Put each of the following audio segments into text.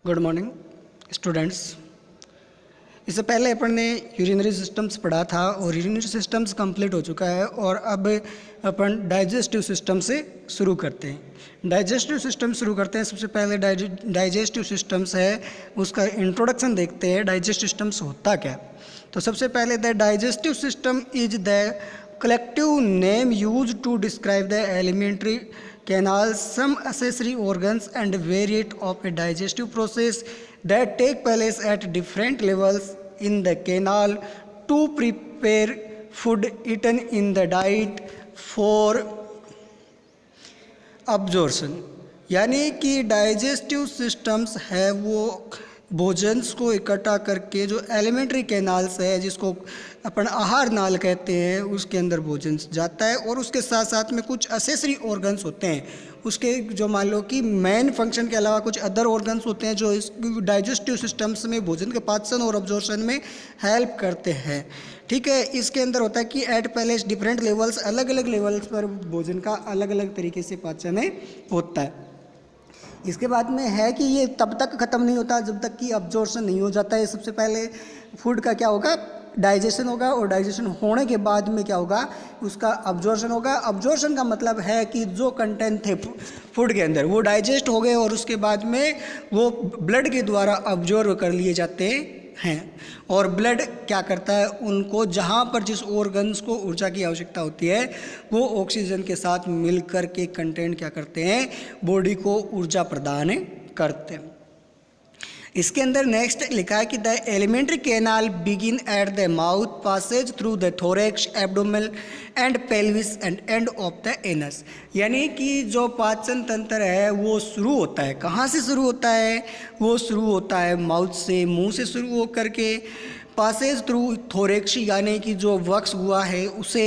Good morning students. इससे पहले अपन ने यूरिनरी सिस्टम्स पढ़ा था और यूरिनरी सिस्टम्स कंप्लीट हो चुका है और अब अपन डाइजेस्टिव सिस्टम से शुरू करते हैं। डाइजेस्टिव सिस्टम शुरू करते हैं। सबसे पहले डाइजेस्टिव सिस्टम्स है उसका इंट्रोडक्शन देखते हैं। डाइजेस्टिव सिस्टम्स होता क्या? तो सबसे पहले the digestive system is the collective name used to describe the alimentary canals, some accessory organs and variant of a digestive process that take place at different levels in the canal to prepare food eaten in the diet for absorption। यानी कि digestive systems है वो भोजन को इकट्ठा करके जो elementary canals है जिसको अपन आहार नाल कहते हैं उसके अंदर भोजन जाता है और उसके साथ साथ में कुछ असेसरी ऑर्गन्स होते हैं उसके जो मान लो कि मेन फंक्शन के अलावा कुछ अदर ऑर्गन्स होते हैं जो इस डाइजेस्टिव सिस्टम्स में भोजन के पाचन और अब्जॉर्प्शन में हेल्प करते हैं। ठीक है, इसके अंदर होता है कि एट पैलेस डिफरेंट लेवल्स, अलग अलग लेवल्स पर भोजन का अलग अलग तरीके से पाचन होता है। इसके बाद में है कि ये तब तक ख़त्म नहीं होता जब तक कि अब्जॉर्प्शन नहीं हो जाता है। सबसे पहले फूड का क्या होगा, डाइजेशन होगा और डाइजेशन होने के बाद में क्या होगा, उसका अब्जॉर्प्शन होगा। अब्जॉर्प्शन का मतलब है कि जो कंटेंट थे फूड के अंदर वो डाइजेस्ट हो गए और उसके बाद में वो ब्लड के द्वारा अब्जॉर्व कर लिए जाते हैं। और ब्लड क्या करता है, उनको जहाँ पर जिस ऑर्गन्स को ऊर्जा की आवश्यकता होती है वो ऑक्सीजन के साथ मिलकर के कंटेंट क्या करते हैं, बॉडी को ऊर्जा प्रदान करते हैं। इसके अंदर नेक्स्ट लिखा है कि the alimentary canal begin at the mouth, Passage through the thorax, abdomen and pelvis and and of the anus. यानी कि जो पाचन तंत्र है वो शुरू होता है, कहाँ से शुरू होता है, वो शुरू होता है माउथ से, मुंह से शुरू हो करके पासेज थ्रू थोरेक्स यानी कि जो वक्ष गुहा है उसे,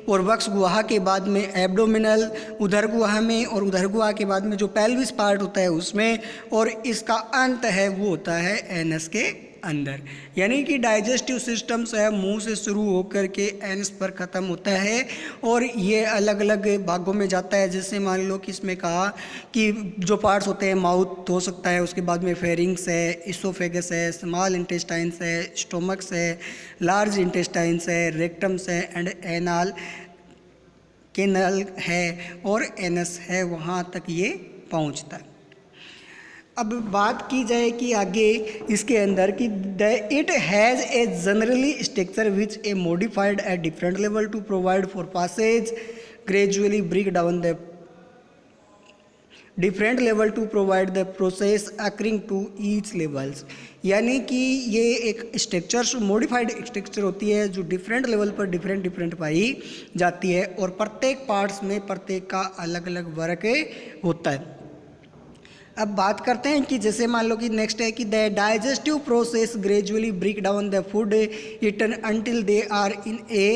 और वक्ष गुहा के बाद में एब्डोमिनल उदर गुहा में, और उदर गुहा के बाद में जो पेल्विस पार्ट होता है उसमें, और इसका अंत है वो होता है एनस के अंदर। यानी कि डाइजेस्टिव सिस्टम्स है मुंह से शुरू होकर के एनस पर ख़त्म होता है और ये अलग अलग भागों में जाता है। जैसे मान लो कि इसमें कहा कि जो पार्ट्स होते हैं, माउथ हो सकता है, उसके बाद में फेरिंग्स है, इसोफेगस है, स्मॉल इंटेस्टाइन्स है, स्टोमक्स है, लार्ज इंटेस्टाइन्स है, रेक्टम्स है एंड एनाल कैनल है और एनस है, वहाँ तक ये पहुँचता है। अब बात की जाए कि आगे इसके अंदर कि it has a generally structure which a modified at different level to provide for passage gradually break down the different level to provide the process occurring to each levels. यानी कि ये एक स्ट्रक्चर मॉडिफाइड स्ट्रक्चर होती है जो different level पर different पाई जाती है और प्रत्येक पार्ट्स में प्रत्येक का अलग अलग वर्क होता है। अब बात करते हैं कि जैसे मान लो कि नेक्स्ट है कि the digestive process gradually break down the food eaten until they are in a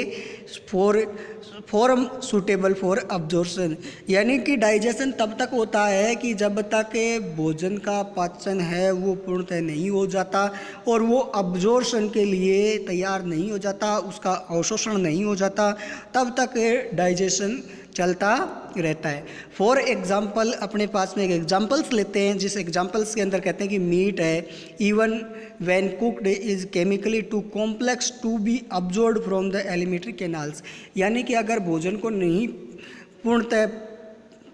form suitable for absorption. यानी कि डाइजेशन तब तक होता है कि जब तक भोजन का पाचन है वो पूर्णतः नहीं हो जाता और वो अब्जॉर्प्शन के लिए तैयार नहीं हो जाता, उसका अवशोषण नहीं हो जाता, तब तक डाइजेशन चलता रहता है। फॉर एग्जाम्पल अपने पास में एक एग्जाम्पल्स लेते हैं जिस एग्जाम्पल्स के अंदर कहते हैं कि मीट है, even when cooked is chemically too complex to be absorbed from the alimentary canals. यानी कि अगर भोजन को नहीं पूर्णतः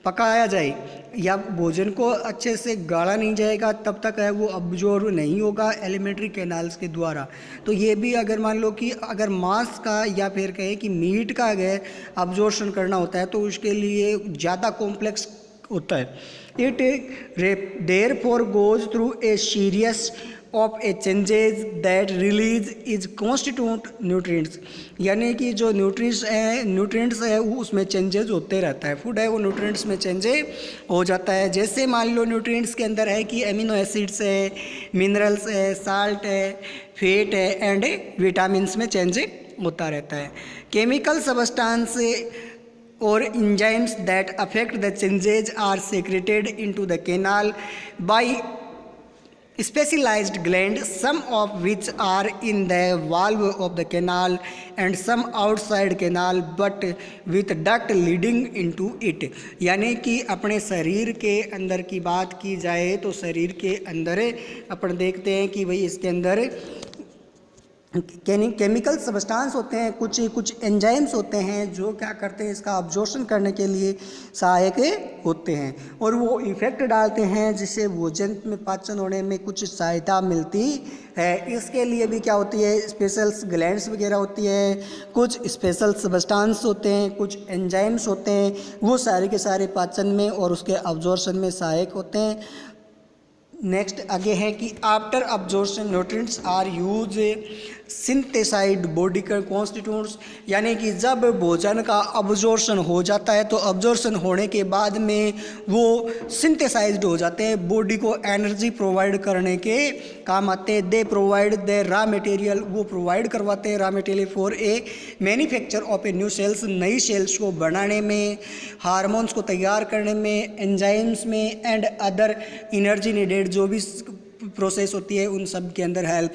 पकाया जाए या भोजन को अच्छे से गाढ़ा नहीं जाएगा तब तक है वो अब्जॉर्ब नहीं होगा एलिमेंट्री कैनाल्स के द्वारा। तो ये भी अगर मान लो कि अगर मांस का या फिर कहें कि मीट का अगर अब्जॉर्प्शन करना होता है तो उसके लिए ज़्यादा कॉम्प्लेक्स होता है। It therefore goes through a series of A changes that release is constitute nutrients. यानी कि जो न्यूट्रिएंट्स है वो उसमें चेंजेज होते रहता है। फूड है वो न्यूट्रिएंट्स में चेंजेज हो जाता है। जैसे मान लो न्यूट्रिएंट्स के अंदर है कि एमिनो एसिड्स है, मिनरल्स है, साल्ट है, फैट है एंड विटामिन्स में चेंज होता रहता है। Chemical substance or enzymes that affect the changes are secreted into the canal by specialized gland, some of which are in the valve of the canal and some outside canal but with duct leading into it। यानी कि अपने शरीर के अंदर की बात की जाए तो शरीर के अंदर अपन देखते हैं कि भाई इसके अंदर केमिकल सब्सटेंस होते हैं, कुछ एंजाइम्स होते हैं जो क्या करते हैं इसका अब्जॉर्प्शन करने के लिए सहायक होते हैं और वो इफेक्ट डालते हैं जिससे भोजन में पाचन होने में कुछ सहायता मिलती है। इसके लिए भी क्या होती है, स्पेशल ग्लैंड्स वगैरह होती है, कुछ स्पेशल सब्सटेंस होते हैं, कुछ एंजाइम्स होते हैं, वो सारे के सारे पाचन में और उसके अब्जॉर्प्शन में सहायक होते हैं। नेक्स्ट आगे है कि after absorption nutrients are use synthesised body का कॉन्स्टिट्यूंट्स, यानी कि जब भोजन का अब्जॉर्प्शन हो जाता है तो अब्जॉर्प्शन होने के बाद में वो सिंथेसाइज्ड हो जाते हैं, बॉडी को एनर्जी प्रोवाइड करने के काम आते हैं। They provide the raw material, वो प्रोवाइड करवाते हैं raw material for a manufacture of a new sales, नई सेल्स को बनाने में, हार्मोन्स को तैयार करने में, एंजाइम्स में एंड अदर एनर्जी नीडेड जो भी प्रोसेस होती है उन सब के अंदर हेल्प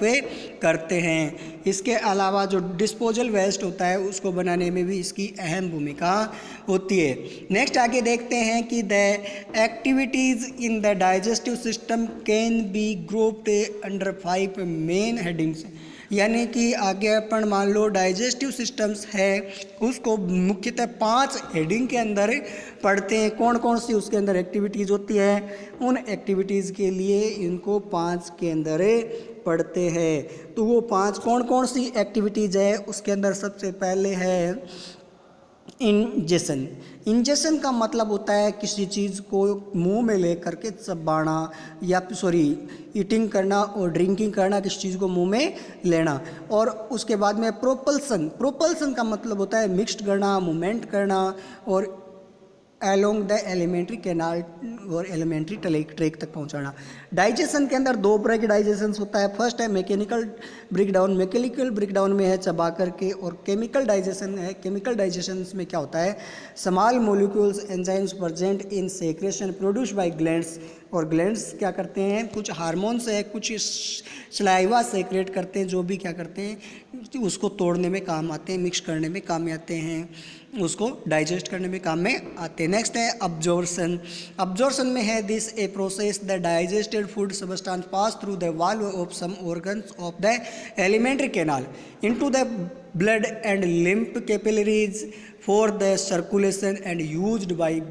करते हैं। इसके अलावा जो डिस्पोजल वेस्ट होता है उसको बनाने में भी इसकी अहम भूमिका होती है। नेक्स्ट आगे देखते हैं कि the activities in the digestive system can be grouped under 5 main headings, यानी कि आगे अपन मान लो डाइजेस्टिव सिस्टम्स है उसको मुख्यतः 5 हेडिंग के अंदर पढ़ते हैं। कौन कौन सी उसके अंदर एक्टिविटीज़ होती है, उन एक्टिविटीज़ के लिए इनको 5 के अंदर पढ़ते हैं। तो वो 5 कौन कौन सी एक्टिविटीज़ है, उसके अंदर सबसे पहले है इंजेशन। इंजेशन का मतलब होता है किसी चीज़ को मुंह में ले करके चबाना या ईटिंग करना और ड्रिंकिंग करना, किसी चीज़ को मुंह में लेना। और उसके बाद में प्रोपल्सन, प्रोपल्सन का मतलब होता है मिक्स्ड करना, मूवमेंट करना और एलोंग द एलिमेंट्री कैनाल और एलिमेंट्री ट्रैक तक पहुंचाना। डाइजेशन के अंदर 2 तरह के डाइजेशन होता है। फर्स्ट है मैकेनिकल ब्रेकडाउन, मैकेनिकल ब्रेकडाउन में है चबा करके, और केमिकल डाइजेशन है। केमिकल डाइजेशन में क्या होता है, small molecules enzymes present in secretion produce by glands, और ग्लैंड्स क्या करते हैं, कुछ हार्मोन्स है, कुछ सलाइवा सेक्रेट करते हैं जो भी क्या करते हैं उसको तोड़ने में काम आते हैं, मिक्स करने में काम आते हैं, उसको डाइजेस्ट करने में काम में आते हैं। नेक्स्ट है अब्जॉर्प्शन। अब्जॉर्प्शन में है this a process the digested food substance pass through the valve of some organs of the alimentary canal into the blood and lymph capillaries for the circulation and used by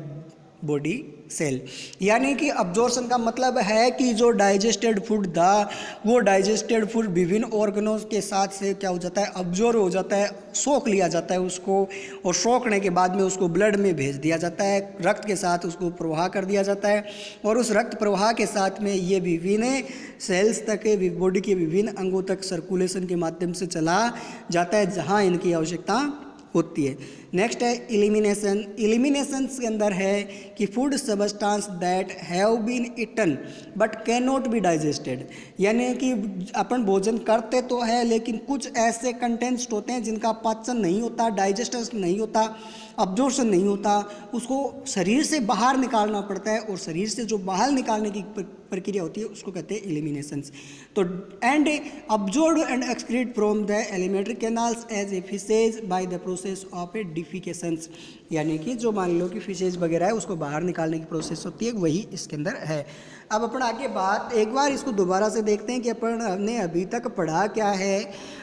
body cell. यानी कि absorption का मतलब है कि जो digested food था वो digested food विभिन्न ऑर्गनों के साथ से क्या हो जाता है, अब्जॉर्ब हो जाता है, सोख लिया जाता है उसको, और सोखने के बाद में उसको ब्लड में भेज दिया जाता है, रक्त के साथ उसको प्रवाह कर दिया जाता है, और उस रक्त प्रवाह के साथ में ये विभिन्न सेल्स तक, बॉडी के विभिन्न अंगों तक सर्कुलेशन के माध्यम से चला जाता है जहाँ इनकी आवश्यकता होती है। नेक्स्ट है इलिमिनेशन। इलिमिनेशन के अंदर है कि food substance that have been eaten but can not be digested, यानी कि अपन भोजन करते तो है लेकिन कुछ ऐसे कंटेंट्स होते हैं जिनका पाचन नहीं होता, डाइजेशन नहीं होता, अब्जॉर्प्शन नहीं होता, उसको शरीर से बाहर निकालना पड़ता है, और शरीर से जो बाहर निकालने की प्रक्रिया होती है उसको कहते हैं एलिमिनेशंस। तो and absorb and excrete from the alimentary canals as a faeces by the process of a defecations, यानी कि जो मान लो कि फिशेज वगैरह है उसको बाहर निकालने की प्रोसेस होती है, वही इसके अंदर है। अब अपन आगे बात एक बार इसको दोबारा से देखते हैं कि अपन हमने अभी तक पढ़ा क्या है।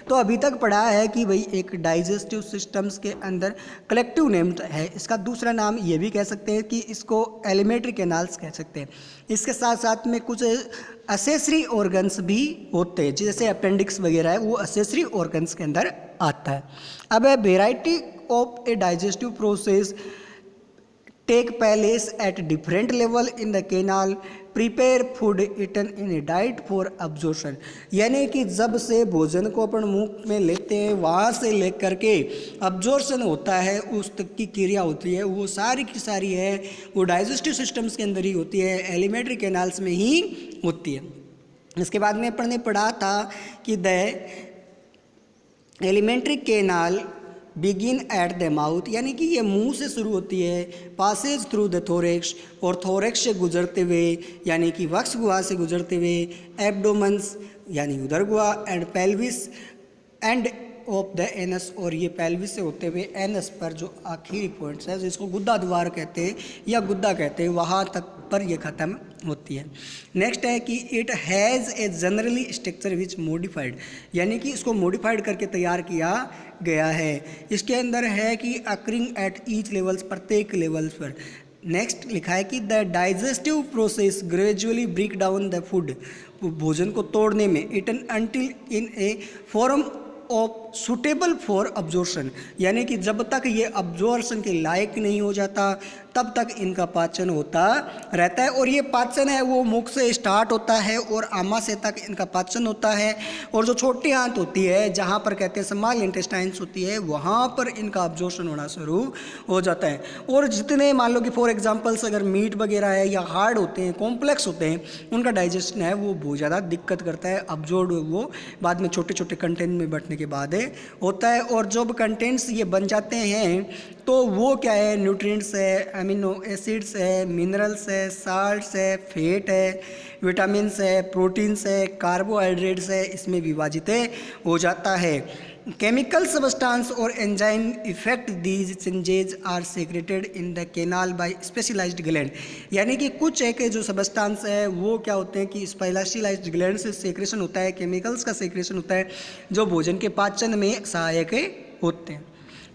तो अभी तक पढ़ा है कि भाई एक डाइजेस्टिव सिस्टम्स के अंदर कलेक्टिव नेम है, इसका दूसरा नाम ये भी कह सकते हैं कि इसको एलिमेंट्री कैनाल्स कह सकते हैं। इसके साथ साथ में कुछ असेसरी ऑर्गन्स भी होते हैं, जैसे अपेंडिक्स वगैरह है, वो असेसरी ऑर्गन्स के अंदर आता है। अब a variety of a digestive process take place at different level in the canal prepare food eaten in a diet for absorption, यानी कि जब से भोजन को अपन मुंह में लेते हैं वहाँ से लेकर के अब्जॉर्प्शन होता है उस तक की क्रिया होती है, वो सारी की सारी है वो डाइजेस्टिव सिस्टम्स के अंदर ही होती है, एलिमेंट्री कैनाल्स में ही होती है। इसके बाद में अपन ने पढ़ा था कि the alimentary canal begin at the mouth, यानी कि ये मुंह से शुरू होती है, पासेज थ्रू द थोरेक्स, और थोरेक्स से गुजरते हुए यानी कि वक्ष गुहा से गुजरते हुए एब्डोमेंस यानी उदर गुहा, and pelvis and of the anus, और ये पेल्विस से होते हुए एनस पर जो आखिरी पॉइंट्स है जिसको गुद्दा द्वार कहते हैं या गुद्दा कहते हैं, वहाँ तक पर ये ख़त्म होती है। नेक्स्ट है कि it has a generally structure which modified, यानी कि इसको मॉडिफाइड करके तैयार किया गया है। इसके अंदर है कि अकरिंग एट ईच लेवल्स, प्रत्येक लेवल्स पर। नेक्स्ट लिखा है कि the digestive process gradually break down the food, भोजन को तोड़ने में, eaten until in a form of suitable for absorption, यानी कि जब तक ये अब्जॉर्प्शन के लायक नहीं हो जाता तब तक इनका पाचन होता रहता है। और ये पाचन है वो मुख से स्टार्ट होता है और आमाशय तक इनका पाचन होता है, और जो छोटी आंत होती है जहाँ पर कहते हैं स्मॉल इंटेस्टाइन्स होती है, वहाँ पर इनका अब्जॉर्प्शन होना शुरू हो जाता है। और जितने मान लो कि फॉर एग्जांपल्स अगर मीट वगैरह है या हार्ड होते हैं, कॉम्प्लेक्स होते हैं, उनका डाइजेशन है वो बहुत ज़्यादा दिक्कत करता है। अब्जॉर्ब वो बाद में छोटे छोटे कंटेंट में बैठने के बाद होता है। और जब कंटेंट्स ये बन जाते हैं तो वो क्या है, न्यूट्रिएंट्स है, अमीनो एसिड्स है, मिनरल्स है, साल्ट्स है, फैट है, विटामिन्स है, प्रोटीन्स है, कार्बोहाइड्रेट्स है, इसमें विभाजित हो जाता है। केमिकल सब्सटेंस और enzyme effect these changes are secreted in the canal by specialised gland, यानी कि कुछ एक जो सब्सटेंस है वो क्या होते हैं कि स्पेशलाइज्ड ग्लैंड से सेक्रेशन होता है, केमिकल्स का सेक्रेशन होता है जो भोजन के पाचन में सहायक होते हैं।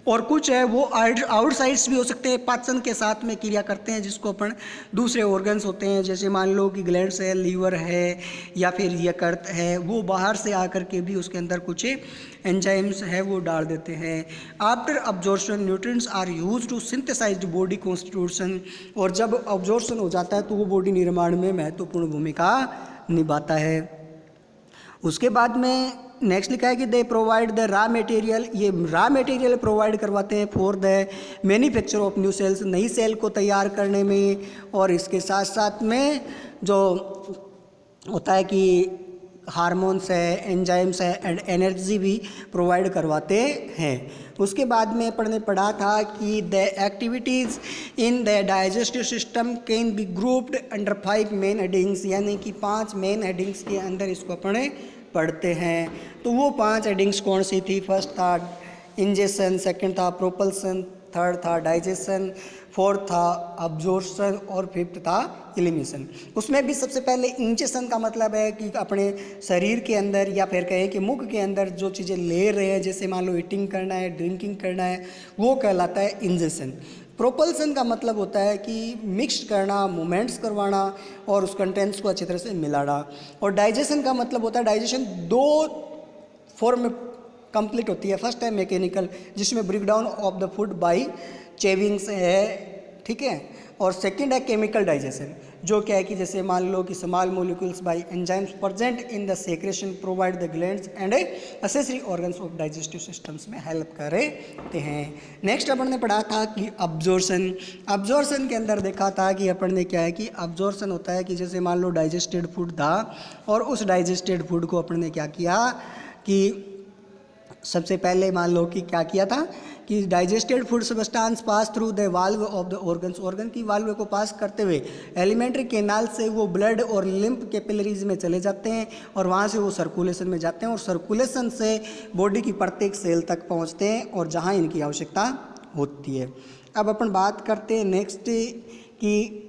और कुछ है वो आउटसाइड्स भी हो सकते हैं, पाचन के साथ में क्रिया करते हैं, जिसको अपन दूसरे ऑर्गन्स होते हैं, जैसे मान लो कि ग्लैंड्स है, लीवर है या फिर यकृत है, वो बाहर से आकर के भी उसके अंदर कुछ एंजाइम्स है वो डाल देते हैं। After absorption nutrients are used to synthesised body constitution, और जब अब्जॉर्प्शन हो जाता है तो वो बॉडी निर्माण में महत्वपूर्ण भूमिका निभाता है। उसके बाद में नेक्स्ट लिखा है कि they provide the raw material, ये रॉ मटेरियल प्रोवाइड करवाते हैं for the manufacture of new sales, नई सेल को तैयार करने में। और इसके साथ साथ में जो होता है कि हार्मोन्स है, एंजाइम्स है एंड एनर्जी भी प्रोवाइड करवाते हैं। उसके बाद में पढ़ने पढ़ा था कि the activities in the digestive system can be grouped under 5 main headings, यानी कि 5 मेन हेडिंग्स के अंदर इसको पढ़ते हैं। तो वो 5 हेडिंग्स कौन सी थी? फर्स्ट था इंजेशन, सेकंड था प्रोपल्सन, थर्ड था डाइजेशन, फोर्थ था अब्जॉर्प्शन और फिफ्थ था एलिमिनेशन। उसमें भी सबसे पहले इंजेशन का मतलब है कि अपने शरीर के अंदर या फिर कहें कि मुख के अंदर जो चीज़ें ले रहे हैं, जैसे मान लो ईटिंग करना है, ड्रिंकिंग करना है, वो कहलाता है इंजेशन। प्रोपल्सन का मतलब होता है कि मिक्स करना, मूवमेंट्स करवाना और उस कंटेंट्स को अच्छी तरह से मिलाना। और डाइजेशन का मतलब होता है, डाइजेशन 2 फॉर्म में कंप्लीट होती है। फर्स्ट है मैकेनिकल, जिसमें break down of the food by chewings है, ठीक है। और सेकंड है केमिकल डाइजेशन, जो क्या है कि जैसे मान लो कि small molecules by enzymes present in the secretion provide the glands and accessory organs of digestive systems में हेल्प करते हैं। नेक्स्ट अपन ने पढ़ा था कि अब्जॉर्प्शन। अब्जॉर्प्शन के अंदर देखा था कि अपन ने क्या है कि अब्जॉर्प्शन होता है कि जैसे मान लो डाइजेस्टेड फूड था और उस डाइजेस्टेड फूड को अपन ने क्या किया कि सबसे पहले मान लो कि क्या किया था कि digested food substance pass through the valve of the organs, organ की वाल्व को पास करते हुए एलिमेंट्री कैनाल से वो ब्लड और लिम्फ कैपिलरीज में चले जाते हैं और वहाँ से वो सर्कुलेशन में जाते हैं और सर्कुलेशन से बॉडी की प्रत्येक सेल तक पहुँचते हैं और जहाँ इनकी आवश्यकता होती है। अब अपन बात करते हैं नेक्स्ट कि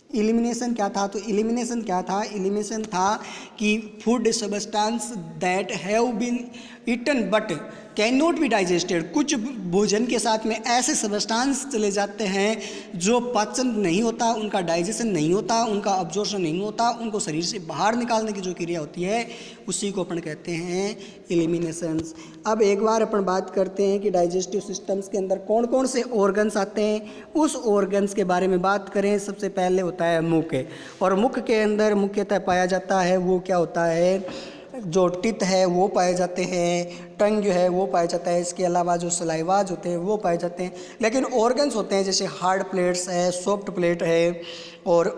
एलिमिनेशन क्या था। तो एलिमिनेशन क्या था? एलिमिनेशन था कि food substance that have been eaten but can not be digested, कुछ भोजन के साथ में ऐसे सब्सटेंस चले जाते हैं जो पाचन नहीं होता, उनका डाइजेशन नहीं होता, उनका अब्जॉर्प्शन नहीं होता, उनको शरीर से बाहर निकालने की जो क्रिया होती है उसी को अपन कहते हैं एलिमिनेशंस। अब एक बार अपन बात करते हैं कि डाइजेस्टिव सिस्टम्स के अंदर कौन कौन से ऑर्गन्स आते हैं, उस ऑर्गन्स के बारे में बात करें। सबसे पहले होता है मुख, और मुख के अंदर मुख्यतः पाया जाता है वो क्या होता है, जो टिथ है वो पाए जाते हैं, टंग जो है वो पाया जाता है, इसके अलावा जो सलाइवाज होते हैं वो पाए जाते हैं। लेकिन ऑर्गन्स होते हैं जैसे हार्ड प्लेट्स है, सॉफ्ट प्लेट है और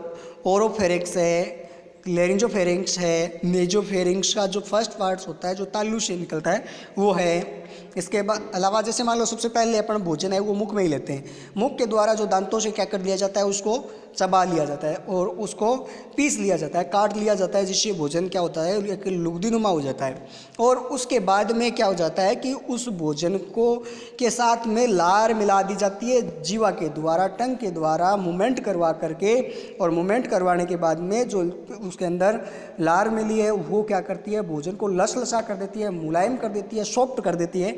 ओरोफेरिक्स है, लेरिंजोफेरिंक्स है, नेजोफेरिंक्स का जो फर्स्ट पार्ट्स होता है जो तालू से निकलता है वो है। इसके बाद अलावा जैसे मान लो सबसे पहले अपन भोजन है वो मुख में ही लेते हैं, मुख के द्वारा जो दांतों से क्या कर दिया जाता है उसको चबा लिया जाता है और उसको पीस लिया जाता है, काट लिया जाता है, जिससे भोजन क्या होता है एक लुगदीनुमा हो जाता है। और उसके बाद में क्या हो जाता है कि उस भोजन को के साथ में लार मिला दी जाती है जीवा के द्वारा, टंग के द्वारा मूवमेंट करवा करके, और मूवमेंट करवाने के बाद में जो उसके अंदर लार मिली है वो क्या करती है भोजन को लसलसा कर देती है, मुलायम कर देती है, सॉफ्ट कर देती है,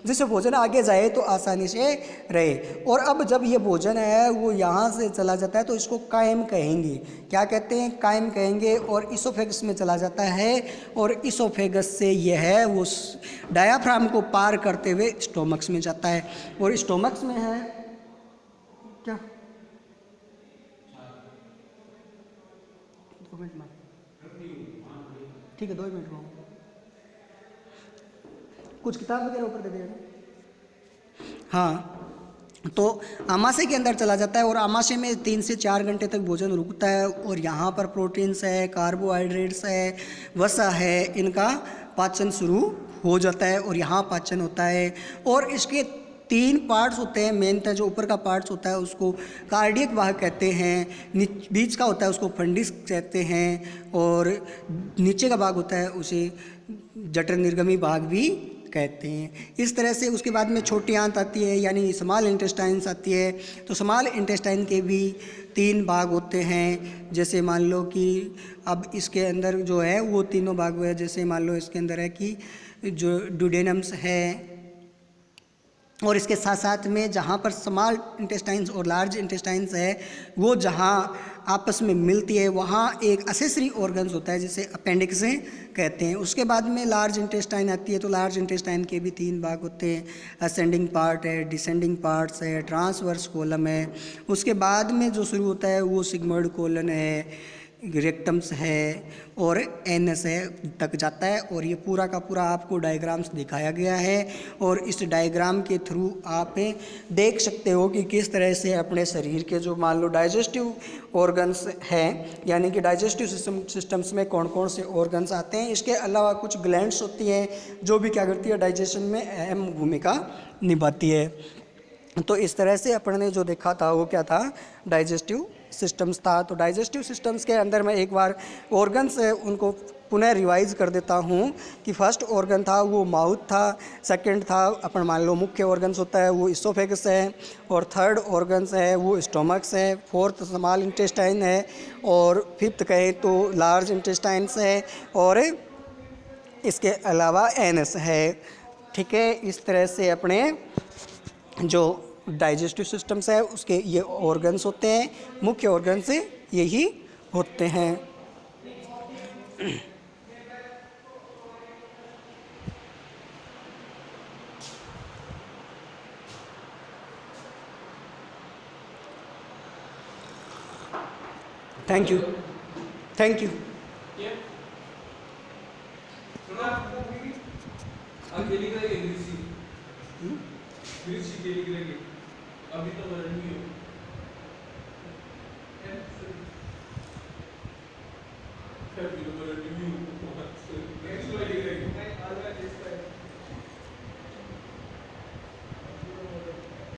जिससे भोजन आगे जाए तो आसानी से रहे। और अब जब ये भोजन है वो यहाँ से चला जाता है तो इसको कायम कहेंगे, क्या कहते हैं, कायम कहेंगे, और इसोफेगस में चला जाता है, और इसोफेगस से यह है वो डायाफ्राम को पार करते हुए स्टोमक्स में जाता है, और स्टोमक्स में है क्या 2 मिनट में, ठीक है 2 मिनट में कुछ किताब वगैरह ऊपर दे देगा। हाँ, तो आमाशय के अंदर चला जाता है, और आमाशय में 3 से 4 घंटे तक भोजन रुकता है, और यहाँ पर प्रोटीन्स है, कार्बोहाइड्रेट्स है, वसा है, इनका पाचन शुरू हो जाता है, और यहाँ पाचन होता है। और इसके 3 पार्ट्स होते हैं मेनतः, जो ऊपर का पार्ट्स होता है उसको कार्डियक भाग कहते हैं, बीच का होता है उसको फंडिस कहते हैं, और नीचे का भाग होता है उसे जठर निर्गमी भाग भी कहते हैं। इस तरह से उसके बाद में छोटी आंत आती है, यानी स्मॉल इंटेस्टाइन्स आती है। तो स्मॉल इंटेस्टाइन के भी 3 भाग होते हैं, जैसे मान लो कि अब इसके अंदर जो है वो तीनों भाग हुए, जैसे मान लो इसके अंदर है कि जो ड्यूडेनम्स है, और इसके साथ साथ में जहाँ पर स्मॉल इंटेस्टाइन्स और लार्ज इंटेस्टाइन्स है वो जहाँ आपस में मिलती है वहाँ एक असेसरी ऑर्गन्स होता है जिसे अपेंडिक्स कहते हैं। उसके बाद में लार्ज इंटेस्टाइन आती है, तो लार्ज इंटेस्टाइन के भी 3 भाग होते हैं, असेंडिंग पार्ट है, डिसेंडिंग पार्ट्स है, ट्रांसवर्स कोलम है। उसके बाद में जो शुरू होता है वो सिग्मोइड कोलन है, रेक्टम्स है, और एनस है तक जाता है। और ये पूरा का पूरा आपको डायग्राम्स दिखाया गया है, और इस डायग्राम के थ्रू आप देख सकते हो कि किस तरह से अपने शरीर के जो मान लो डाइजेस्टिव ऑर्गन्स हैं, यानी कि डाइजेस्टिव सिस्टम्स में कौन कौन से ऑर्गन्स आते हैं। इसके अलावा कुछ ग्लैंड्स होती हैं जो भी क्या करती है डाइजेशन में अहम भूमिका निभाती है। तो इस तरह से अपन ने जो देखा था वो क्या था, डाइजेस्टिव सिस्टम्स था। तो डाइजेस्टिव सिस्टम्स के अंदर मैं एक बार ऑर्गन्स है उनको पुनः रिवाइज कर देता हूँ कि फर्स्ट ऑर्गन था वो माउथ था, सेकंड था अपन मान लो मुख्य ऑर्गन्स होता है वो इसोफेगस है, और थर्ड ऑर्गन्स है वो स्टोमक्स है, फोर्थ स्मॉल इंटेस्टाइन है, और फिफ्थ कहें तो लार्ज इंटेस्टाइन्स है, और इसके अलावा एनस है। ठीक है, इस तरह से अपने जो डाइजेस्टिव सिस्टम्स है उसके ये ऑर्गन्स होते हैं, मुख्य ऑर्गन्स यही होते हैं। Thank you, thank you. अभी तो रनिंग है